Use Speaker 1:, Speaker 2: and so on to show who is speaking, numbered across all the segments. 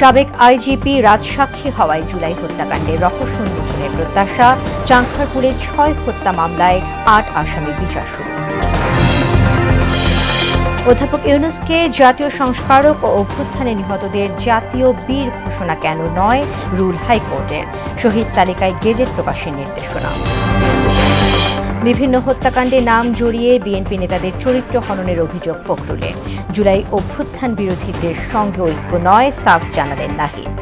Speaker 1: সাবেক আইজিপি রাজসাক্ষী হওয়ায় জুলাই হত্যাকাণ্ডের রহস্য উন্মোচনের প্রত্যাশা। চাঁনখারপুলে ৬ হত্যা মামলায় ৮ আসামির বিচার শুরু। অধ্যাপক ইউনূসকে জাতীয় সংস্কারক ও অভ্যুত্থানে নিহতদের জাতীয় বীর ঘোষণা কেন নয়, রুল হাইকোর্টের। শহীদ তালিকায় গেজেট প্রকাশের নির্দেশনা। বিভিন্ন হত্যাকাণ্ডে নাম জড়িয়ে বিএনপি নেতাদের চরিত্র হননের অভিযোগ ফখরুলের। জুলাই অভ্যুত্থান বিরোধীদের সঙ্গে ঐক্য নয়, সাফ জানালেন নাহিদ।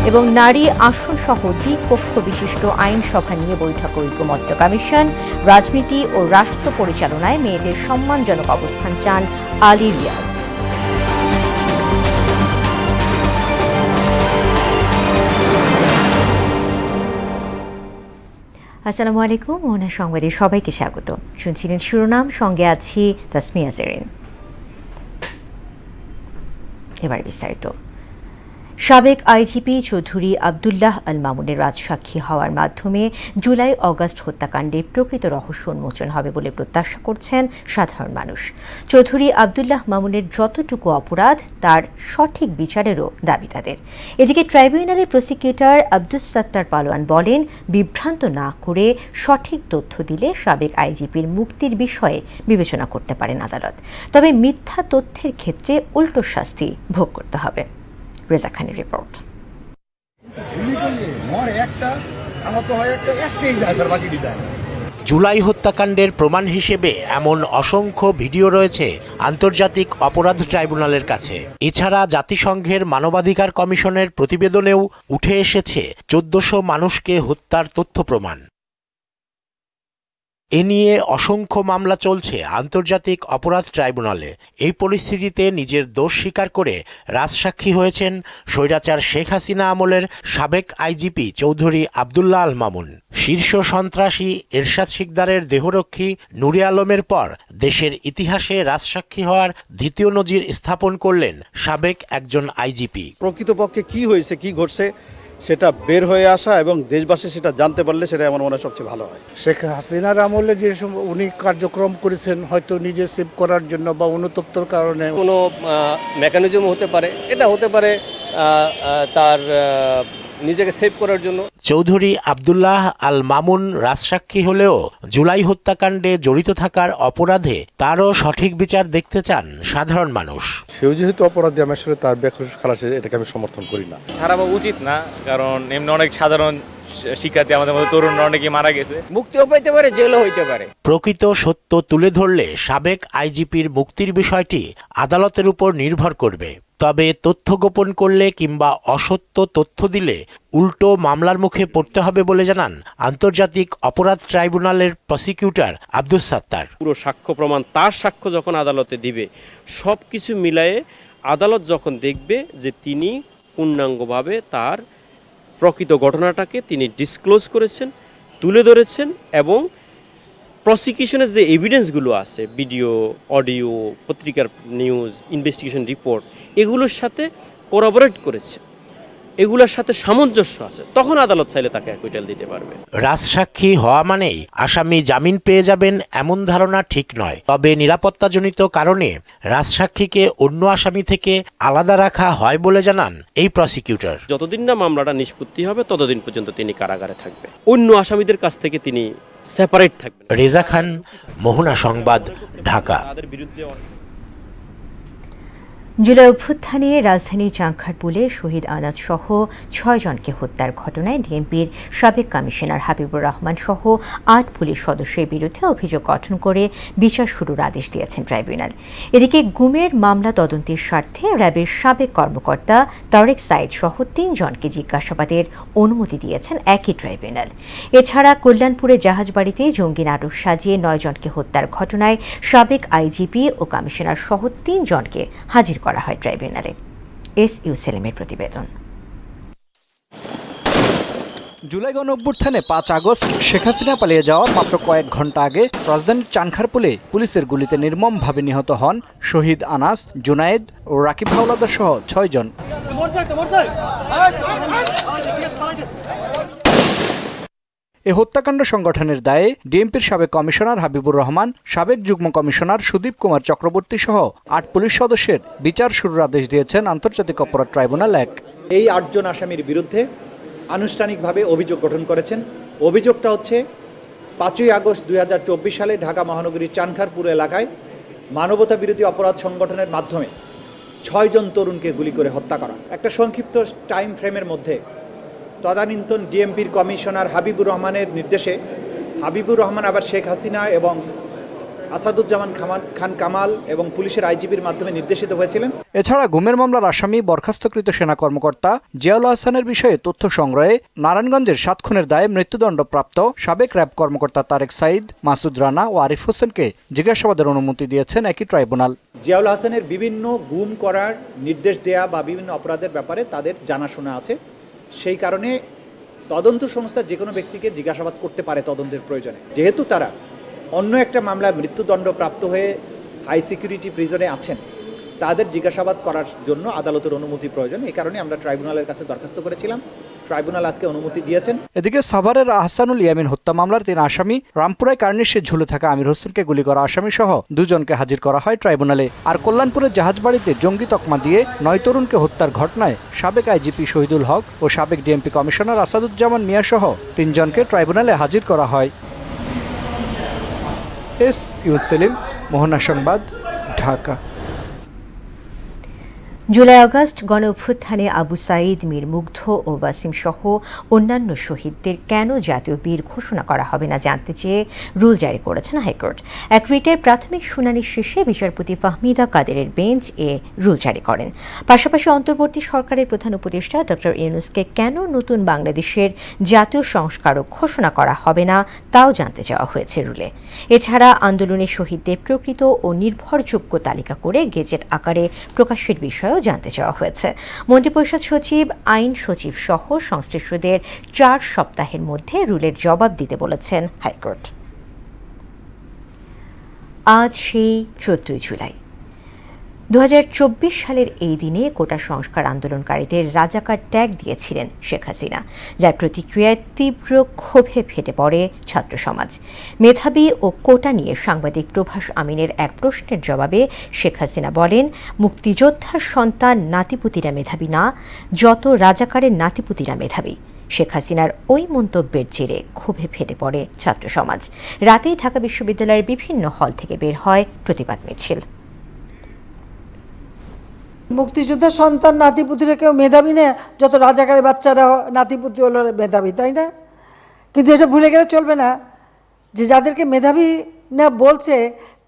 Speaker 1: এবং নারী আসন সহ দ্বিপক্ষ বিশিষ্ট আইনসভা নিয়ে বৈঠক ঐকমত্য কমিশন। রাজনীতি ও রাষ্ট্র পরিচালনায় মেয়েদের সম্মানজনক অবস্থান চান আলী রিয়াজ। আসসালামু আলাইকুম, মোহনা সংবাদে সবাইকে স্বাগত। শুনছিলেন শিরোনাম, সঙ্গে আছি তাসমিয়া জেরিন। এবার বিস্তারিত। সাবেক আইজিপি চৌধুরী আবদুল্লাহ আল মামুনের রাজসাক্ষী হওয়ার মাধ্যমে জুলাই অগাস্ট হত্যাকাণ্ডের প্রকৃত রহস্য উন্মোচন হবে বলে প্রত্যাশা করছেন সাধারণ মানুষ। চৌধুরী আবদুল্লাহ মামুনের যতটুকু অপরাধ তার সঠিক বিচারেরও দাবি তাদের। এদিকে ট্রাইব্যুনালের প্রসিকিউটর আব্দুস সাত্তার পালোয়ান বলেন, বিভ্রান্ত না করে সঠিক তথ্য দিলে সাবেক আইজিপির মুক্তির বিষয়ে বিবেচনা করতে পারেন আদালত। তবে মিথ্যা তথ্যের ক্ষেত্রে উল্টো শাস্তি ভোগ করতে হবে। রেজা খানের রিপোর্ট।
Speaker 2: জুলাই হত্যাকাণ্ডের প্রমাণ হিসেবে এমন অসংখ্য ভিডিও রয়েছে আন্তর্জাতিক অপরাধ ট্রাইব্যুনালের কাছে। এছাড়া জাতিসংঘের মানবাধিকার কমিশনের প্রতিবেদনেও উঠে এসেছে ১৪০০ মানুষকে হত্যার তথ্য প্রমাণ। এ নিয়ে অসংখ্য মামলা চলছে আন্তর্জাতিক অপরাধ ট্রাইব্যুনালে। এই পরিস্থিতিতে নিজের দোষ স্বীকার করে রাজসাক্ষী হয়েছেন স্বৈরাচার শেখ হাসিনা আমলের সাবেক আইজিপি চৌধুরী আবদুল্লাহ আল মামুন। শীর্ষ সন্ত্রাসী এরশাদ শিকদারের দেহরক্ষী নুরে আলমের পর দেশের ইতিহাসে রাজসাক্ষী হওয়ার দ্বিতীয় নজির স্থাপন করলেন সাবেক একজন আইজিপি।
Speaker 3: প্রকৃতপক্ষে কি হয়েছে, কি ঘটছে সেটা বের হয়ে আসা এবং দেশবাসী সেটা জানতে পারলে সেটা আমার মনে হয় সবচেয়ে ভালো হয়।
Speaker 4: শেখ হাসিনার আমলে যে উনি কার্যক্রম করেছেন, হয়তো নিজে সেভ করার জন্য বা অনুতপ্তর কারণে
Speaker 5: কোনো মেকানিজম হতে পারে, এটা হতে পারে তার নিজেকে সেভ করার জন্য।
Speaker 2: চৌধুরী আবদুল্লাহ আল মামুন রাজসাক্ষী হলেও জুলাই হত্যাকাণ্ডে জড়িত থাকার অপরাধে তারও সঠিক বিচার দেখতে চান সাধারণ মানুষ।
Speaker 6: সেও যেহেতু অপরাধী, আমি আসলে তার বেকসুর খালাসে এটাকে আমি সমর্থন করি না।
Speaker 7: ছাড়াবো উচিত না, কারণ এমনি অনেক সাধারণ শিক্ষার্থী আমাদের মধ্যে তরুণরা অনেকে মারা গেছে।
Speaker 5: মুক্তিও পেতে পারে, জেলও হইতে পারে।
Speaker 2: প্রকৃত সত্য তুলে ধরলে সাবেক আইজিপির মুক্তির বিষয়টি আদালতের উপর নির্ভর করবে। তবে তথ্য গোপন করলে কিংবা অসত্য তথ্য দিলে উল্টো মামলার মুখে পড়তে হবে বলে জানান আন্তর্জাতিক অপরাধ ট্রাইব্যুনালের প্রসিকিউটর আব্দুস সাত্তার।
Speaker 8: পুরো সাক্ষ্য প্রমাণ, তার সাক্ষ্য যখন আদালতে দিবে, সব কিছু মিলায়ে আদালত যখন দেখবে যে তিনি পূর্ণাঙ্গভাবে তার প্রকৃত ঘটনাটাকে তিনি ডিসক্লোজ করেছেন, তুলে ধরেছেন, এবং প্রসিকিউশনের যে এভিডেন্সগুলো আছে, ভিডিও, অডিও, পত্রিকার নিউজ, ইনভেস্টিগেশন রিপোর্ট, এগুলোর সাথে কোরাবোরেট করেছে, এগুলোর সাথে সামঞ্জস্য আছে, তখন আদালত চাইলে তাকে অ্যাকুইটাল দিতে পারবে।
Speaker 2: রাজসাক্ষী হওয়া মানেই আসামি জামিন পেয়ে যাবেন এমন ধারণা ঠিক নয়। তবে নিরাপত্তাজনিত কারণে রাজসাক্ষীকে অন্য আসামি থেকে আলাদা রাখা হয় বলে জানান এই প্রসিকিউটর।
Speaker 8: যতদিন না মামলাটা নিষ্পত্তি হবে ততদিন পর্যন্ত তিনি কারাগারে থাকবে, অন্য আসামিদের কাছ থেকে তিনি সেপারেট থাকবেন।
Speaker 2: রেজা খান, মোহনা সংবাদ, ঢাকা।
Speaker 8: তাদের বিরুদ্ধে
Speaker 1: জুলাই অভ্যুত্থানে রাজধানী চাঁনখারপুলে শহীদ আনাজ সহ ৬ জনকে হত্যার ঘটনায় ডিএমপির সাবেক কমিশনার হাবিবুর রহমান সহ ৮ পুলিশ সদস্যের বিরুদ্ধে অভিযোগ গঠন করে বিচার শুরুর আদেশ দিয়েছেন ট্রাইব্যুনাল। এদিকে গুমের মামলা তদন্তের স্বার্থে র্যাবের সাবেক কর্মকর্তা তারেক সাইদ সহ ৩ জনকে জিজ্ঞাসাবাদের অনুমতি দিয়েছেন একই ট্রাইব্যুনাল। এছাড়া কল্যাণপুরে জাহাজবাড়িতে জঙ্গি নাটক সাজিয়ে ৯ জনকে হত্যার ঘটনায় সাবেক আইজিপি ও কমিশনার সহ ৩ জনকে হাজির করা হয় ট্রাইব্যুনালে। এস.ইউ. সেলিমের প্রতিবেদন।
Speaker 9: জুলাই গণঅভ্যুত্থানে ৫ আগস্ট শেখ হাসিনা পালিয়ে যাওয়ার মাত্র কয়েক ঘণ্টা আগে রাজধানীর চাঁনখারপুলে পুলিশের গুলিতে নির্মমভাবে নিহত হন শহীদ আনাস, জুনায়েদ ও রাকিব হাওলাদার সহ ৬ জন। এ হত্যাকাণ্ড সংগঠনের দায়ে ডিএমপির সাবেক কমিশনার হাবিবুর রহমান, সাবেক যুগ্ম কমিশনার সুদীপ কুমার চক্রবর্তী সহ ৮ পুলিশ সদস্যের বিচার শুরুর আদেশ দিয়েছেন আন্তর্জাতিক অপরাধ ট্রাইব্যুনাল ১।
Speaker 10: এই ৮ জন আসামির বিরুদ্ধে আনুষ্ঠানিকভাবে অভিযোগ গঠন করেছেন। অভিযোগটা হচ্ছে ৫ই আগস্ট ২০২৪ সালে ঢাকা মহানগরীর চানখারপুর এলাকায় মানবতা বিরোধী অপরাধ সংগঠনের মাধ্যমে ৬ জন তরুণকে গুলি করে হত্যা করা। একটা সংক্ষিপ্ত টাইম ফ্রেমের মধ্যে তদানীন্তন ডিএমপির কমিশনার হাবিবুর রহমানের নির্দেশে হাবিবুর রহমান আবার শেখ হাসিনা এবং আসাদুজ্জামান খান কামাল এবং পুলিশের আইজিপির মাধ্যমে নির্দেশিত হয়েছিলেন।
Speaker 9: এছাড়া গুমের মামলার আসামি বরখাস্তকৃত সেনা কর্মকর্তা জিয়াউল হাসানের বিষয়ে তথ্য সংগ্রহে নারায়ণগঞ্জের ৭ খুনের দায়ে মৃত্যুদণ্ডপ্রাপ্ত সাবেক র্যাব কর্মকর্তা তারেক সাইদ, মাসুদ রানা ও আরিফ হোসেনকে জিজ্ঞাসাবাদের অনুমতি দিয়েছেন একই ট্রাইব্যুনাল।
Speaker 10: জিয়াউল হাসানের বিভিন্ন গুম করার নির্দেশ দেয়া বা বিভিন্ন অপরাধের ব্যাপারে তাদের জানাশোনা আছে। সেই কারণে তদন্ত সংস্থা যে কোনো ব্যক্তিকে জিজ্ঞাসাবাদ করতে পারে তদন্তের প্রয়োজনে। যেহেতু তারা অন্য একটা মামলায় মৃত্যুদণ্ড প্রাপ্ত হয়ে হাই সিকিউরিটি প্রিজনে আছেন, তাদের জিজ্ঞাসাবাদ করার জন্য আদালতের অনুমতি প্রয়োজন। এই কারণে আমরা ট্রাইব্যুনালের কাছে দরখাস্ত করেছিলাম, ট্রাইব্যুনাল আজকে অনুমতি দিয়েছেন।
Speaker 9: এদিকে সাভারের আহসানুল ইয়ামিন হত্যা মামলার ৩ আসামি, রামপুরায় কার্নিশে ঝুলে থাকা আমির হোসেনকে গুলি করা আসামি সহ 2 জনকে হাজির করা হয় ট্রাইব্যুনালে। আর কল্যাণপুরের জাহাজবাড়িতে জঙ্গি তকমা দিয়ে 9 তরুণকে হত্যার ঘটনায় সাবেক আইজিপি শহীদুল হক ও সাবেক ডিএমপি কমিশনার আসাদুজ্জামান মিয়া সহ 3 জনকে ট্রাইব্যুনালে হাজির করা হয়। ইউ সেলিম, মোহনা সংবাদ, ঢাকা।
Speaker 1: জুলাই আগস্ট গণ অভ্যুত্থানে আবু সাঈদ, মীর মুগ্ধ ও ওয়াসিম সহ অন্যান্য শহীদদের কেন জাতীয় বীর ঘোষণা করা হবে না জানতে চেয়ে রুল জারি করেছেন হাইকোর্ট। এক রিটের প্রাথমিক শুনানি শেষে বিচারপতি ফাহমিদা কাদেরের বেঞ্চ এ রুল জারি করেন। পাশাপাশি অন্তর্বর্তী সরকারের প্রধান উপদেষ্টা ডক্টর ইউনূসকে কেন নতুন বাংলাদেশের জাতীয় সংস্কারক ঘোষণা করা হবে না তাও জানতে চাওয়া হয়েছে রুলে। এছাড়া আন্দোলনের শহীদদের প্রকৃত ও নির্ভরযোগ্য তালিকা করে গেজেট আকারে প্রকাশের বিষয়ে জানতে চাওয়া হয়েছে। মন্ত্রিপরিষদ সচিব, আইন সচিব সহ সংশ্লিষ্টদের 4 সপ্তাহের মধ্যে রুলের জবাব দিতে বলেছেন হাইকোর্ট। আজ সেই 14 জুলাই। 2024 সালের এই দিনে কোটা সংস্কার আন্দোলনকারীদের রাজাকার ট্যাগ দিয়েছিলেন শেখ হাসিনা, যার প্রতিক্রিয়ায় তীব্র ক্ষোভে ফেটে পড়ে ছাত্র সমাজ। মেধাবী ও কোটা নিয়ে সাংবাদিক প্রভাস আমিনের এক প্রশ্নের জবাবে শেখ হাসিনা বলেন, মুক্তিযোদ্ধার সন্তান নাতিপুতিরা মেধাবী না, যত রাজাকারের নাতিপুতিরা মেধাবী। শেখ হাসিনার ওই মন্তব্যের জেরে ক্ষোভে ফেটে পড়ে ছাত্র সমাজ। রাতেই ঢাকা বিশ্ববিদ্যালয়ের বিভিন্ন হল থেকে বের হয় প্রতিবাদ মিছিল।
Speaker 11: মুক্তিযোদ্ধার সন্তান নাতিপুতিরা কেউ মেধাবী না, যত রাজাকারের বাচ্চারা নাতিপুতি হলো মেধাবী, তাই না? কিন্তু এটা ভুলে গেলে চলবে না যে যাদেরকে মেধাবী না বলছে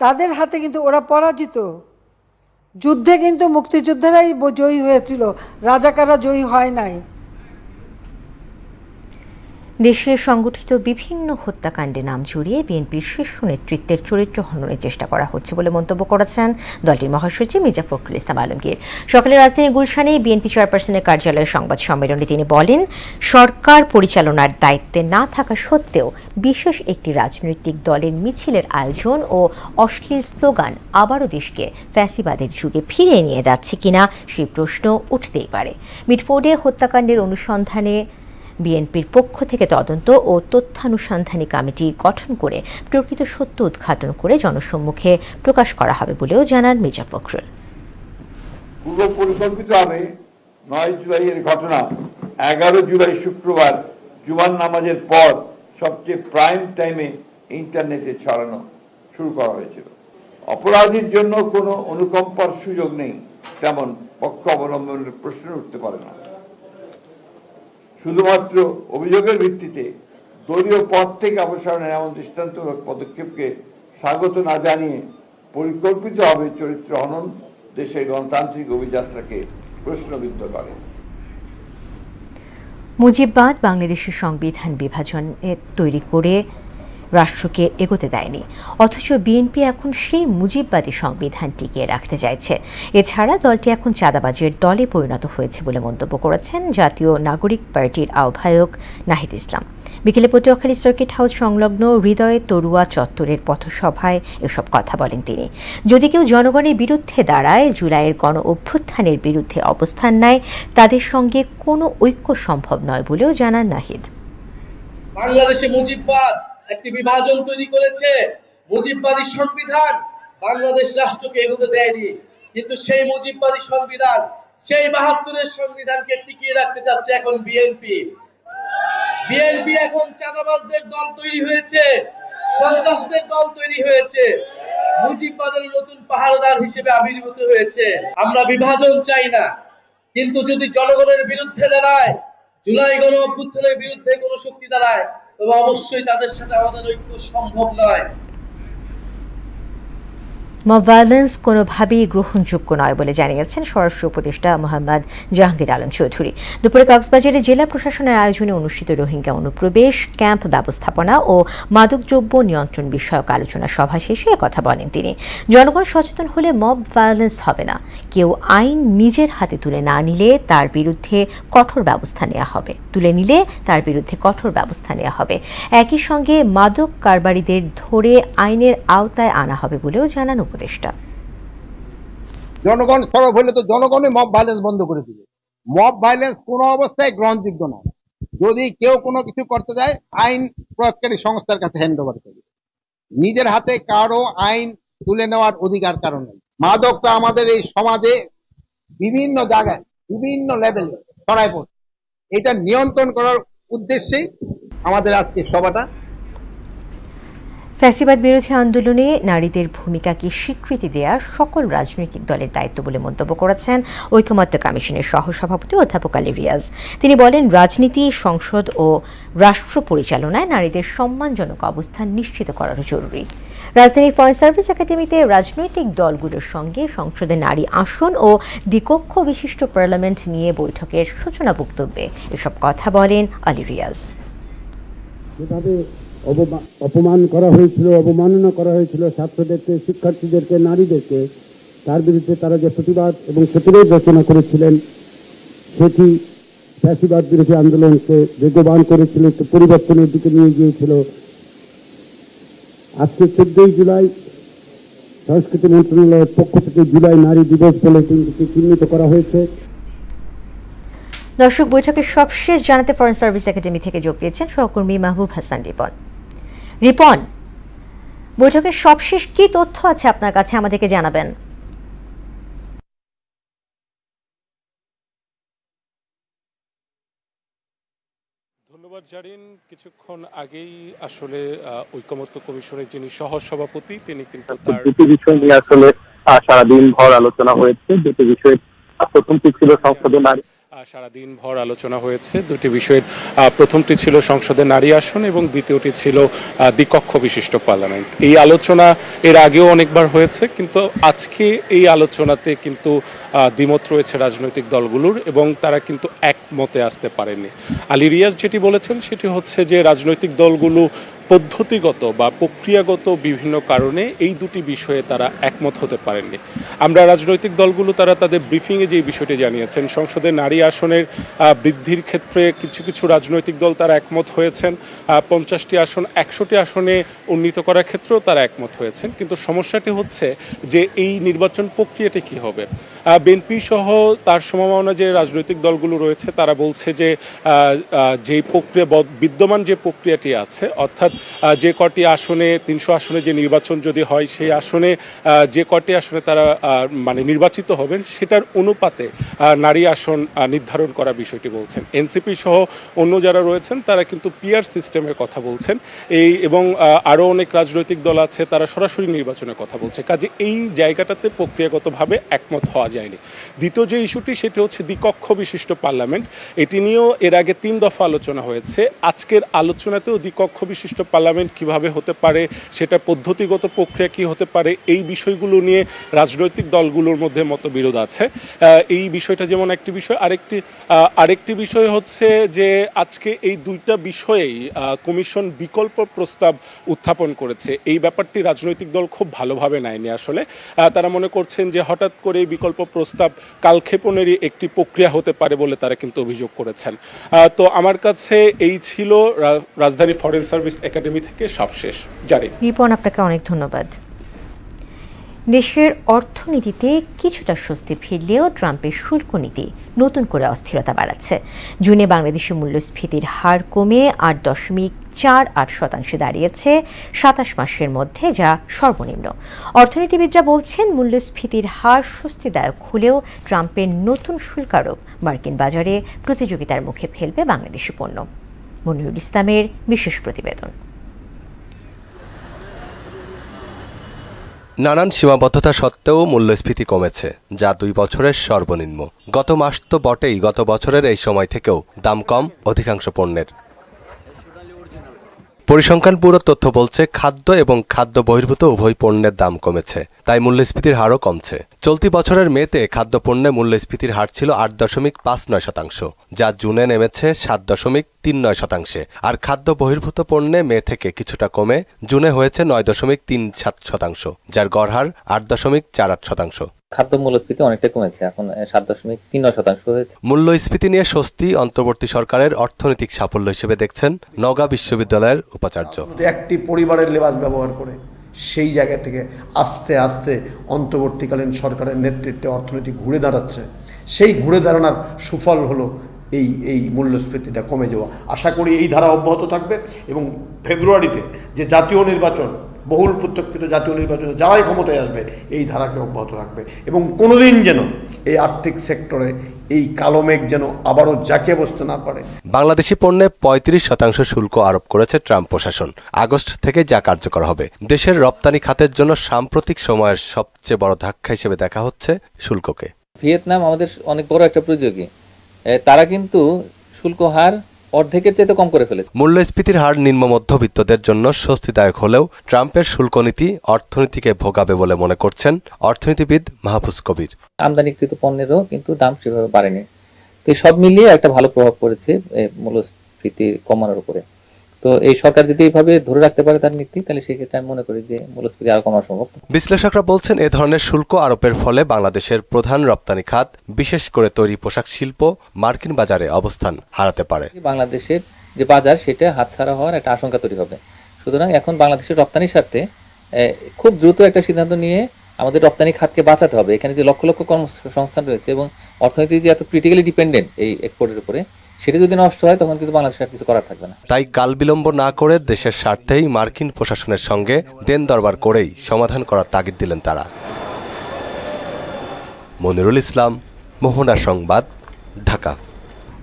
Speaker 11: তাদের হাতে কিন্তু ওরা পরাজিত। যুদ্ধে কিন্তু মুক্তিযোদ্ধারাই জয়ী হয়েছিল, রাজাকাররা জয়ী হয় নাই।
Speaker 1: দেশে সংগঠিত বিভিন্ন হত্যাকাণ্ডে নাম জড়িয়ে বিএনপির শীর্ষ নেতৃত্বের চরিত্র হননের চেষ্টা করা হচ্ছে বলে মন্তব্য করেছেন দলটির মহাসচিব মির্জা ফখরুল ইসলাম আলমগীর। সকালে রাজধানীর গুলশানে বিএনপি চেয়ারপারসনের কার্যালয়ে সংবাদ সম্মেলনে তিনি বলেন, সরকার পরিচালনার দায়িত্বে না থাকা সত্ত্বেও বিশেষ একটি রাজনৈতিক দলের মিছিলের আয়োজন ও অশ্লীল স্লোগান আবারও দেশকে ফ্যাসিবাদের যুগে ফিরিয়ে নিয়ে যাচ্ছে কিনা সেই প্রশ্ন উঠতেই পারে। মিটফোর্ডে হত্যাকাণ্ডের অনুসন্ধানে বিএনপির পক্ষ থেকে তদন্ত ও তথ্যানুসন্ধানী কমিটি গঠন করে প্রকৃত সত্য উদ্ঘাটন করে জনসম্মুখে প্রকাশ করা হবে বলেও জানান মির্জা ফখরুল।
Speaker 12: পূর্ব পরিকল্পিতভাবে 9 জুলাইয়ের ঘটনা 11 জুলাই শুক্রবার জুমার নামাজের পর সবচেয়ে প্রাইম টাইমে ইন্টারনেটে ছড়ানো শুরু করা হয়েছিল। অপরাধীর জন্য কোনো অনুকম্পার সুযোগ নেই, তেমন পক্ষ অবলম্বনের প্রশ্ন উঠতে পারে না। শুধুমাত্র অভিযোগের ভিত্তিতে দলীয় পদ থেকে অবসরণের এমন দৃষ্টান্তমূলক পদক্ষেপকে স্বাগত না জানিয়ে পরিকল্পিতভাবে চরিত্র হনন দেশের গণতান্ত্রিক অভিযাত্রাকে প্রশ্নবিদ্ধ করে।
Speaker 1: মুজিববাদ বাংলাদেশের সংবিধান বিভাজনে তৈরি করে রাষ্ট্রকে এগোতে দেয়নি, অথচ বিএনপি এখন সেই মুজিববাদী সংবিধান টিকিয়ে রাখতে চাইছে। এছাড়া দলটি এখন চাঁদাবাজের দলে পরিণত হয়েছে বলে মন্তব্য করেছেন জাতীয় নাগরিক পার্টির আহ্বায়ক নাহিদ ইসলাম। বিকেলে পটুয়াখালী সার্কিট হাউস সংলগ্ন হৃদয়ে তরুয়া চত্বরের পথসভায় এসব কথা বলেন তিনি। যদি কেউ জনগণের বিরুদ্ধে দাঁড়ায়, জুলাইয়ের গণ অভ্যুত্থানের বিরুদ্ধে অবস্থান নেয়, তাদের সঙ্গে কোনো ঐক্য সম্ভব নয় বলেও জানান নাহিদ।
Speaker 13: বাংলাদেশে মুজিববাদ একটি বিভাজন তৈরি করেছে। মুজিববাদী সংবিধান বাংলাদেশ রাষ্ট্রকে এগোতে দেয়নি, কিন্তু সেই মুজিববাদী সংবিধান, সেই ৭২-এর সংবিধানকে টিকিয়ে রাখতে চাচ্ছে এখন বিএনপি। বিএনপি এখন চাঁদাবাজদের দল তৈরি হয়েছে, সন্ত্রাসদের দল তৈরি হয়েছে, মুজিববাদের নতুন পাহারাদার হিসেবে আবির্ভূত হয়েছে। আমরা বিভাজন চাই না, কিন্তু যদি জনগণের বিরুদ্ধে দাঁড়ায়, জুলাই গণ অভ্যুত্থানের বিরুদ্ধে কোনো শক্তি দাঁড়ায়, তবে অবশ্যই তাদের সাথে আমাদের ঐক্য সম্ভব নয়।
Speaker 1: মব ভায়োলেন্স কোনোভাবেই গ্রহণযোগ্য নয় বলে জানিয়েছেন স্বরাষ্ট্র উপদেষ্টা মোহাম্মদ জাহাঙ্গীর আলম চৌধুরী। দুপুরে কক্সবাজারে জেলা প্রশাসনের আয়োজনে অনুষ্ঠিত রোহিঙ্গা অনুপ্রবেশ ক্যাম্প ব্যবস্থাপনা ও মাদকদ্রব্য নিয়ন্ত্রণ বিষয়ক আলোচনা সভা শেষে কথা বলেন তিনি। জনগণ সচেতন হলে মব ভায়োলেন্স হবে না। কেউ আইন নিজের হাতে তুলে না নিলে তার বিরুদ্ধে কঠোর ব্যবস্থা নেওয়া হবে। একই সঙ্গে মাদক কারবারিদের ধরে আইনের আওতায় আনা হবে বলেও জানান উপদেষ্টা।
Speaker 14: জনগণ সরব হলে তো জনগণই মব ভায়োলেন্স বন্ধ করে দিবে। মব ভায়োলেন্স কোনো অবস্থায় গ্রহণযোগ্য নয়। যদি কেউ কোনো কিছু করতে যায়, আইন প্রয়োগকারী সংস্থার কাছে হ্যান্ড ওভার করবে। নিজের হাতে কারো আইন তুলে নেওয়ার অধিকার কারণ নেই। মাদকটা আমাদের এই সমাজে বিভিন্ন জায়গায় বিভিন্ন লেভেলে ছড়ায় পড়ছে। এটা নিয়ন্ত্রণ করার উদ্দেশ্যেই আমাদের আজকে সভাটা।
Speaker 1: ফ্যাসিবাদ বিরোধী আন্দোলনে নারীদের ভূমিকাকে স্বীকৃতি দেওয়া সকল রাজনৈতিক দলের দায়িত্ব বলে মন্তব্য করেছেন ঐকমত্য কমিশনের সহসভাপতি অধ্যাপক আলী রিয়াজ। তিনি বলেন, রাজনীতি, সংসদ ও রাষ্ট্র পরিচালনায় নারীদের সম্মানজনক অবস্থান নিশ্চিত করানো জরুরি। রাজধানীর ফরেন সার্ভিস একাডেমিতে রাজনৈতিক দলগুলোর সঙ্গে সংসদে নারী আসন ও দ্বিকক্ষ বিশিষ্ট পার্লামেন্ট নিয়ে বৈঠকের সূচনা বক্তব্যে এসব কথা বলেন আলী রিয়াজ।
Speaker 15: অপমান করা হয়েছিল, অবমাননা করা হয়েছিল ছাত্রদেরকে, শিক্ষার্থীদেরকে, নারীদেরকে, তার বিরুদ্ধে তারা যে প্রতিবাদ এবং প্রতিরোধ রচনা করেছিলেন, সেটি ফ্যাসিবাদ বিরোধী আন্দোলনকে বেগবান করেছিল, একটু পরিবর্তনের দিকে নিয়ে গিয়েছিল। আজকে 14 জুলাই সংস্কৃতি মন্ত্রণালয়ের পক্ষ থেকে জুলাই নারী দিবস বলে দিনটিকে চিহ্নিত করা হয়েছে।
Speaker 1: দর্শক, বৈঠকের সবশেষ জানাতে ফরেন সার্ভিস একাডেমি থেকে যোগ দিয়েছেন সহকর্মী মাহবুব হাসান রিপন। বৈঠকের সবশেষ কি তথ্য আছে আপনার কাছে, আমাদেরকে জানাবেন।
Speaker 16: ধন্যবাদ জারিন। কিছুক্ষণ আগেই আসলে ঐকমত্য কমিশনের যিনি সহসভাপতি, তিনি কিন্তু তার
Speaker 17: দুটি বিষয় নিয়ে আসলে সারাদিন ভর আলোচনা হয়েছে। দুটি বিষয়, প্রথমটি ছিল সংসদে নারী,
Speaker 16: সারাদিন ভর আলোচনা হয়েছে দুটি বিষয়ের। প্রথমটি ছিল সংসদে নারী আসন এবং দ্বিতীয়টি ছিল দ্বিকক্ষ বিশিষ্ট পার্লামেন্ট। এই আলোচনা এর আগেও অনেকবার হয়েছে, কিন্তু আজকে এই আলোচনাতে কিন্তু দ্বিমত রয়েছে রাজনৈতিক দলগুলোর এবং তারা কিন্তু একমতে আসতে পারেনি। আলী রিয়াজ যেটি বলেছেন সেটি হচ্ছে যে রাজনৈতিক দলগুলো পদ্ধতিগত বা প্রক্রিয়াগত বিভিন্ন কারণে এই দুটি বিষয়ে তারা একমত হতে পারেননি। আমরা রাজনৈতিক দলগুলো তারা তাদের ব্রিফিংয়ে যে বিষয়টি জানিয়েছেন, সংসদে নারী আসনের বৃদ্ধির ক্ষেত্রে কিছু কিছু রাজনৈতিক দল তারা একমত হয়েছেন, 50টি আসন 100টি আসনে উন্নীত করার ক্ষেত্রেও তারা একমত হয়েছেন। কিন্তু সমস্যাটি হচ্ছে যে এই নির্বাচন প্রক্রিয়াটি কী হবে। বিএনপি সহ তার সমমনা যে রাজনৈতিক দলগুলো রয়েছে তারা বলছে যে যেই প্রক্রিয়া বিদ্যমান যে প্রক্রিয়াটি আছে, অর্থাৎ যে কটি আসনে 300 আসনে যে নির্বাচন যদি হয়, সেই আসনে যে কটি আসনে তারা মানে নির্বাচিত হবেন সেটার অনুপাতে নারী আসন নির্ধারণ করা বিষয়টি বলছেন। এনসিপি সহ অন্য যারা রয়েছেন তারা কিন্তু পিআর সিস্টেমের কথা বলছেন এবং আরও অনেক রাজনৈতিক দল আছে তারা সরাসরি নির্বাচনের কথা বলছে। কাজে এই জায়গাটাতে প্রক্রিয়াগতভাবে একমত হওয়া যায়নি। দ্বিতীয় যে ইস্যুটি সেটি হচ্ছে দ্বিকক্ষ বিশিষ্ট পার্লামেন্ট। এটি নিয়েও এর আগে 3 দফা আলোচনা হয়েছে। আজকের আলোচনাতেও দ্বিকক্ষ বিশিষ্ট পার্লামেন্ট কিভাবে হতে পারে, সেটা পদ্ধতিগত প্রক্রিয়া কি হতে পারে, এই বিষয়গুলো নিয়ে রাজনৈতিক দলগুলোর মধ্যে মতবিরোধ আছে। এই বিষয়টা যেমন একটি বিষয়। আরেকটি বিষয় হচ্ছে যে আজকে এই দুইটা বিষয়েই কমিশন বিকল্প প্রস্তাব উত্থাপন করেছে। এই ব্যাপারটি রাজনৈতিক দল খুব ভালোভাবে নেয়নি। আসলে তারা মনে করছেন যে হঠাৎ করে বিকল্প প্রস্তাব কালক্ষেপণেরই একটি প্রক্রিয়া হতে পারে বলে তারা কিন্তু অভিযোগ করেছেন। তো আমার কাছে এই ছিল রাজধানী ফরেন সার্ভিস একাডেমি থেকে সবশেষ। জারি
Speaker 1: রিপন, আপনাকে অনেক ধন্যবাদ। দেশের অর্থনীতিতে কিছুটা স্বস্তি ফিরলেও ট্রাম্পের শুল্ক নীতি নতুন করে অস্থিরতা বাড়াচ্ছে। জুনে বাংলাদেশের মূল্যস্ফীতির হার কমে 8.4 4.8% দাঁড়িয়েছে 27 মাসের মধ্যে, যা সর্বনিম্ন। অর্থনীতিবিদরা বলছেন মূল্যস্ফীতির হার স্বস্তিদায়ক হলেও ট্রাম্পের নতুন শুল্ক আরোপ মার্কিন বাজারে প্রতিযোগিতার মুখে ফেলবে বাংলাদেশি পণ্য। মনিরুল ইসলামের বিশেষ প্রতিবেদন।
Speaker 18: নানান সীমাবদ্ধতা সত্ত্বেও মূল্যস্ফীতি কমেছে, যা 2 বছরের সর্বনিম্ন। গত মাস তো বটেই, গত বছরের এই সময় থেকেও দাম কম অধিকাংশ পণ্যের। পরিসংখ্যান ব্যুরোর তথ্য বলছে খাদ্য এবং খাদ্য বহির্ভূত উভয় পণ্যের দাম কমেছে, তাই মূল্যস্ফীতির হারও কমছে। চলতি বছরের মেতে খাদ্যপণ্যে মূল্যস্ফীতির হার ছিল 8.59%, যা জুনে নেমেছে 7.39%। আর খাদ্য বহির্ভূত পণ্যে মে থেকে কিছুটা কমে জুনে হয়েছে 9.37%, যার গড় হার 8.48%।
Speaker 19: খাদ্য মূল্যস্ফীতি অনেকটা কমেছে, এখন 7.39% হয়েছে।
Speaker 18: মূল্যস্ফীতি নিয়ে স্বস্তি অন্তর্বর্তী সরকারের অর্থনৈতিক সাফল্য হিসেবে দেখছেন নওগাঁ বিশ্ববিদ্যালয়ের উপাচার্য।
Speaker 20: একটি পরিবারের লেবাস ব্যবহার করে সেই জায়গা থেকে আস্তে আস্তে অন্তর্বর্তীকালীন সরকারের নেতৃত্বে অর্থনীতি ঘুরে দাঁড়াচ্ছে। সেই ঘুরে দাঁড়ানোর সুফল হলো এই মূল্যস্ফীতিটা কমে যাওয়া। আশা করি এই ধারা অব্যাহত থাকবে এবং ফেব্রুয়ারিতে যে জাতীয় নির্বাচন, বহুল প্রত্যক্ষিত জাতীয় নির্বাচনে যারাই ক্ষমতায় আসবে এই ধারাকে অব্যাহত রাখবে এবং কোনোদিন যেন এই আর্থিক সেক্টরে এই কালো মেঘ যেন আবারও জাঁকিয়ে বসতে না পারে।
Speaker 18: বাংলাদেশি পণ্যে 35% শুল্ক আরোপ করেছে ট্রাম্প প্রশাসন। আগস্ট থেকে যা কার্যকর হবে। দেশের রপ্তানি খাতের জন্য সাম্প্রতিক সময়ের সবচেয়ে বড় ধাক্কা হিসেবে দেখা হচ্ছে শুল্ককে।
Speaker 19: ভিয়েতনাম আমাদের অনেক বড় একটা প্রতিযোগী, তারা কিন্তু শুল্ক হার অর্ধেকের চেয়ে কম করে ফেলেছে।
Speaker 18: মূল্যস্ফীতির হার নিম্ন মধ্যবিত্তদের জন্য স্বস্তিদায়ক হলেও ট্রাম্পের শুল্ক নীতি অর্থনীতিকে ভোগাবে বলে মনে করছেন অর্থনীতিবিদ মাহফুজ কবির।
Speaker 19: আমদানিকৃত পণ্যেরও কিন্তু দাম সেভাবে বাড়েনি, তো সব মিলিয়ে একটা ভালো প্রভাব পড়েছে মূল্যস্ফীতি কমানোর উপরে। তো এই সরকার যদি এইভাবে ধরে রাখতে পারে তার নীতি, তাহলে সেই ক্ষেত্রে আমি মনে করি যে মূল্যস্ফীতি আরো কমানো সম্ভব।
Speaker 18: বিশ্লেষকরা বলছেন এ ধরনের শুল্ক আরোপের ফলে বাংলাদেশের প্রধান রপ্তানি খাত, বিশেষ করে তৈরি পোশাক শিল্প মার্কিন বাজারে অবস্থান হারাতে পারে।
Speaker 19: বাংলাদেশের যে বাজার সেটা হাতছাড়া হওয়ার একটা আশঙ্কা তৈরি হবে। সুতরাং এখন বাংলাদেশের রপ্তানির স্বার্থে খুব দ্রুত একটা সিদ্ধান্ত নিয়ে আমাদের রপ্তানি খাতকে বাঁচাতে হবে। এখানে যে লক্ষ লক্ষ কর্মসংস্থান রয়েছে এবং অর্থনীতি যে এত ক্রিটিক্যালি ডিপেন্ডেন্ট এই এক্সপোর্টের উপরে, সেটা যদি নষ্ট হয় তখন কিন্তু বাংলাদেশের আর কিছু করার থাকবে না।
Speaker 18: তাই কাল বিলম্ব না করে দেশের স্বার্থেই মার্কিন প্রশাসনের সঙ্গে দেন দরবার করেই সমাধান করার তাগিদ দিলেন তারা। মনিরুল ইসলাম, মোহনা সংবাদ, ঢাকা।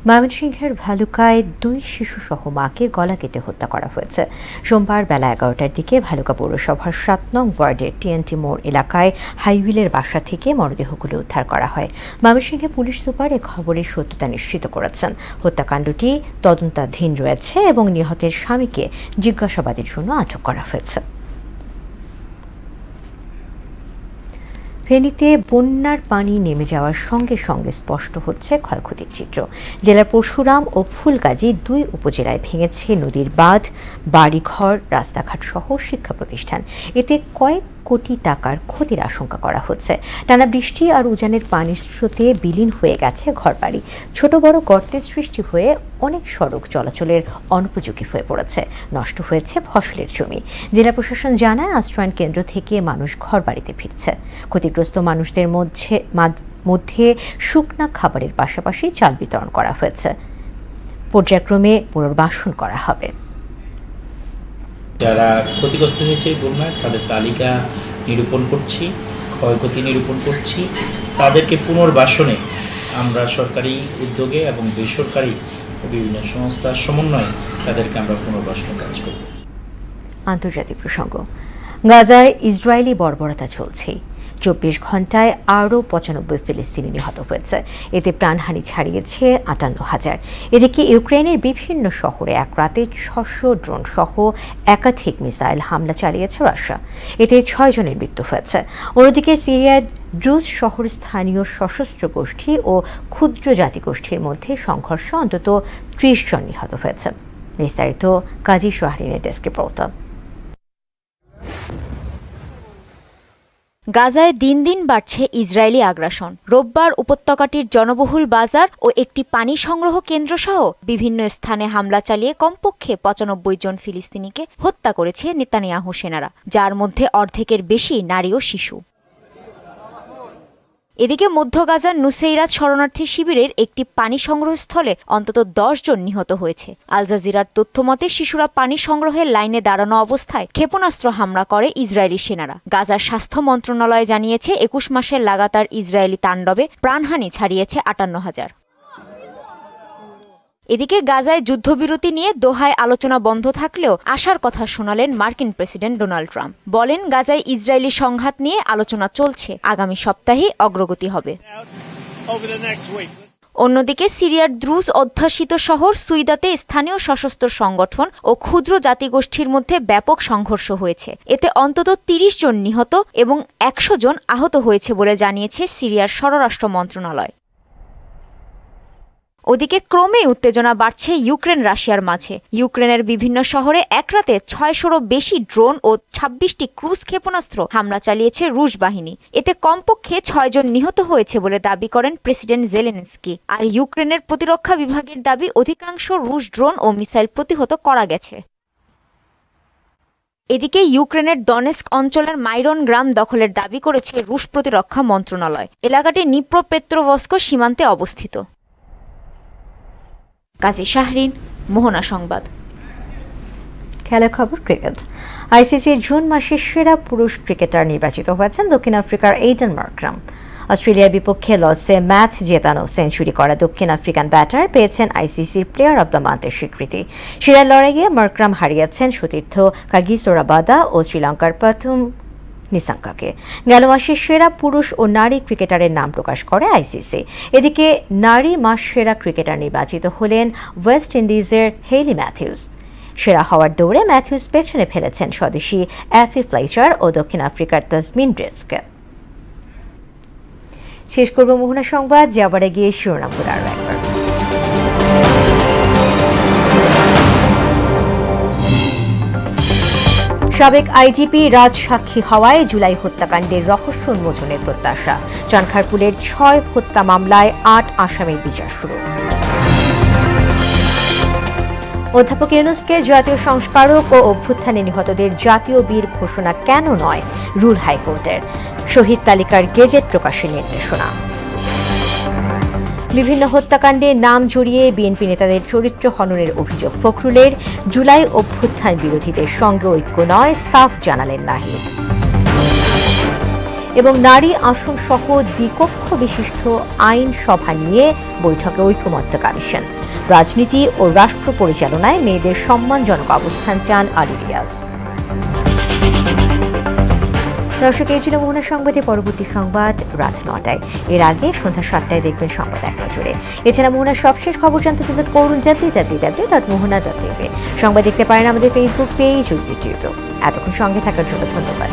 Speaker 1: ময়মনসিংহের ভালুকায় 2 শিশুসহ মাকে গলা কেটে হত্যা করা হয়েছে। সোমবার বেলা 11টার দিকে ভালুকা পৌরসভার 7 নং ওয়ার্ডের টিএনটি মোড় এলাকায় হাইউইলের বাসা থেকে মরদেহগুলো উদ্ধার করা হয়। ময়মনসিংহে পুলিশ সুপার এ খবরের সত্যতা নিশ্চিত করেছেন। হত্যাকাণ্ডটি তদন্তাধীন রয়েছে এবং নিহতের স্বামীকে জিজ্ঞাসাবাদের জন্য আটক করা হয়েছে। ফেনীতে বন্যার পানি নেমে যাওয়ার সঙ্গে সঙ্গে স্পষ্ট হচ্ছে ক্ষয়ক্ষতির চিত্র। জেলার পরশুরাম ও ফুলগাজী 2 উপজেলায় ভেঙেছে নদীর বাঁধ, বাড়িঘর, রাস্তাঘাট সহ শিক্ষা প্রতিষ্ঠান। এতে কয়েক কোটি টাকার ক্ষতির আশঙ্কা করা হচ্ছে। টানা বৃষ্টি আর উজানের পানির স্রোতে বিলীন হয়ে গেছে ঘরবাড়ি। ছোট বড় গর্তের সৃষ্টি হয়ে অনেক সড়ক চলাচলের অনুপযোগী হয়ে পড়েছে। নষ্ট হয়েছে ফসলের জমি। জেলা প্রশাসন জানায় আশ্রয়ণ কেন্দ্র থেকে মানুষ ঘরবাড়িতে ফিরছে। ক্ষতিগ্রস্ত মানুষদের মধ্যে শুকনা খাবারের পাশাপাশি চাল বিতরণ করা হয়েছে। পর্যায়ক্রমে পুনর্বাসন করা হবে।
Speaker 21: যারা ক্ষতিগ্রস্ত হয়েছে বন্যায় তাদের তালিকা নিরূপণ করছি, ক্ষয়ক্ষতি নিরূপণ করছি। তাদেরকে পুনর্বাসনে আমরা সরকারি উদ্যোগে এবং বেসরকারি বিভিন্ন সংস্থার সমন্বয়ে তাদেরকে আমরা পুনর্বাসনের কাজ করব।
Speaker 1: আন্তর্জাতিক প্রসঙ্গ। গাজায় ইসরায়েলি বর্বরতা চলছে। 24 ঘন্টায় আরও 95 ফিলিস্তিনি নিহত হয়েছে। এতে প্রাণহানি ছাড়িয়েছে 58,000। এদিকে ইউক্রেনের বিভিন্ন শহরে এক রাতে 600 ড্রোন সহ একাধিক মিসাইল হামলা চালিয়েছে রাশিয়া। এতে 6 জনের মৃত্যু হয়েছে। অন্যদিকে সিরিয়ার ড্রুজ শহর স্থানীয় সশস্ত্র গোষ্ঠী ও ক্ষুদ্র জাতিগোষ্ঠীর মধ্যে সংঘর্ষে অন্তত 30 জন নিহত হয়েছে। বিস্তারিত কাজী সোহারিনের ডেস্ক রিপোর্ট।
Speaker 22: গাজায় দিন দিন বাড়ছে ইসরায়েলি আগ্রাসন। রোববার উপত্যকাটির জনবহুল বাজার ও একটি পানি সংগ্রহ কেন্দ্র সহ বিভিন্ন স্থানে হামলা চালিয়ে কমপক্ষে 95 জন ফিলিস্তিনিকে হত্যা করেছে নেতানিয়াহু সেনারা, যার মধ্যে অর্ধেকের বেশি নারী ও শিশু। এদিকে মধ্য গাজার নুসেইরাত শরণার্থী শিবিরের একটি পানি সংগ্রহস্থলে অন্তত 10 জন নিহত হয়েছে। আল জাজিরার তথ্যমতে শিশুরা পানি সংগ্রহের লাইনে দাঁড়ানো অবস্থায় ক্ষেপণাস্ত্র হামলা করে ইসরায়েলি সেনারা। গাজার স্বাস্থ্য মন্ত্রণালয় জানিয়েছে 21 মাসের লাগাতার ইসরায়েলি তাণ্ডবে প্রাণহানি ছাড়িয়েছে 58,000। এদিকে গাজায় যুদ্ধবিরতি নিয়ে দোহায় আলোচনা বন্ধ থাকলেও আশার কথা শোনালেন মার্কিন প্রেসিডেন্ট ডোনাল্ড ট্রাম্প। বলেন, গাজায় ইসরায়েলি সংঘাত নিয়ে আলোচনা চলছে, আগামী সপ্তাহে অগ্রগতি হবে। অন্যদিকে সিরিয়ার দ্রুজ অধ্যুষিত শহর সুইদাতে স্থানীয় সশস্ত্র সংগঠন ও ক্ষুদ্র জাতিগোষ্ঠীর মধ্যে ব্যাপক সংঘর্ষ হয়েছে। এতে অন্তত 30 জন নিহত এবং 100 জন আহত হয়েছে বলে জানিয়েছে সিরিয়ার স্বরাষ্ট্র মন্ত্রণালয়। ওদিকে ক্রমে উত্তেজনা বাড়ছে ইউক্রেন রাশিয়ার মাঝে। ইউক্রেনের বিভিন্ন শহরে এক রাতে 600-রও বেশি ড্রোন ও 26টি ক্রুজ ক্ষেপণাস্ত্র হামলা চালিয়েছে রুশ বাহিনী। এতে কমপক্ষে 6 জন নিহত হয়েছে বলে দাবি করেন প্রেসিডেন্ট জেলেনস্কি। আর ইউক্রেনের প্রতিরক্ষা বিভাগের দাবি অধিকাংশ রুশ ড্রোন ও মিসাইল প্রতিহত করা গেছে। এদিকে ইউক্রেনের দনেস্ক অঞ্চলের মাইরন গ্রাম দখলের দাবি করেছে রুশ প্রতিরক্ষা মন্ত্রণালয়। এলাকাটি নিপ্রোপেত্রোভস্ক সীমান্তে অবস্থিত। কাজী শাহরিন, মোহনা সংবাদ।
Speaker 1: খেলা খবর ক্রিকেট। আইসিসির জুন মাসে সেরা পুরুষ ক্রিকেটার নির্বাচিত হয়েছেন দক্ষিণ আফ্রিকার এইডেন মার্করাম। অস্ট্রেলিয়ার বিপক্ষে লর্ডসে ম্যাচ জেতানো সেঞ্চুরি করা দক্ষিণ আফ্রিকান ব্যাটার পেয়েছেন আইসিসির প্লেয়ার অব দ্য মান্থের স্বীকৃতি। সেরা লড়াইয়ে মার্করাম হারিয়েছেন সতীর্থ কাগিসো রাবাদা ও শ্রীলঙ্কার প্রথম নিসাঙ্কাকে। গেল মাসে সেরা পুরুষ ও নারী ক্রিকেটারের নাম প্রকাশ করে আইসিসি। এদিকে নারী মাস সেরা ক্রিকেটার নির্বাচিত হলেন ওয়েস্ট ইন্ডিজের হেইলি ম্যাথিউস। সেরা হওয়ার দৌড়ে ম্যাথিউস পেছনে ফেলেছেন স্বদেশী অ্যাফি ফ্লাইচার ও দক্ষিণ আফ্রিকার তাসমিন ড্রেসকে। শেষ করব মোহনা সংবাদ, যাবার গিয়ে শিরোনামগুলো আরও একবার। সাবেক আইজিপি রাজ সাক্ষী হওয়ায় জুলাই হত্যাকাণ্ডের রহস্য উন্মোচনের প্রত্যাশা। চানখারপুলের 6 হত্যা মামলায় 8 আসামির বিচার শুরু। অধ্যাপক ইউনূসকে জাতীয় সংস্কারক ও অভ্যুত্থানে নিহতদের জাতীয় বীর ঘোষণা কেন নয়, রুল হাইকোর্টের। শহীদ তালিকার গেজেট প্রকাশের নির্দেশনা। বিভিন্ন হত্যাকাণ্ডে নাম জড়িয়ে বিএনপি নেতাদের চরিত্র হননের অভিযোগ ফখরুলের। জুলাই অভ্যুত্থান বিরোধীদের সঙ্গে ঐক্য নয়, সাফ জানালেন নাহিদ। এবং নারী আসন সহ দ্বিকক্ষ বিশিষ্ট আইন সভা নিয়ে বৈঠকে ঐকমত্য কমিশন। রাজনীতি ও রাষ্ট্র পরিচালনায় মেয়েদের সম্মানজনক অবস্থান চান আলী রিয়াজ। দর্শক, এই ছিল মোহনা সংবাদে। পরবর্তী সংবাদ রাত 9টায়। এর আগে সন্ধ্যা 7টায় দেখবেন সংবাদ এক নজরে। এছাড়া মোহনার সবশেষ খবর জানতে ভিজিট করুন www.mohana.tv। সংবাদ দেখতে পারেন আমাদের ফেসবুক পেজ ও ইউটিউবেও। এতক্ষণ সঙ্গে থাকার জন্য ধন্যবাদ।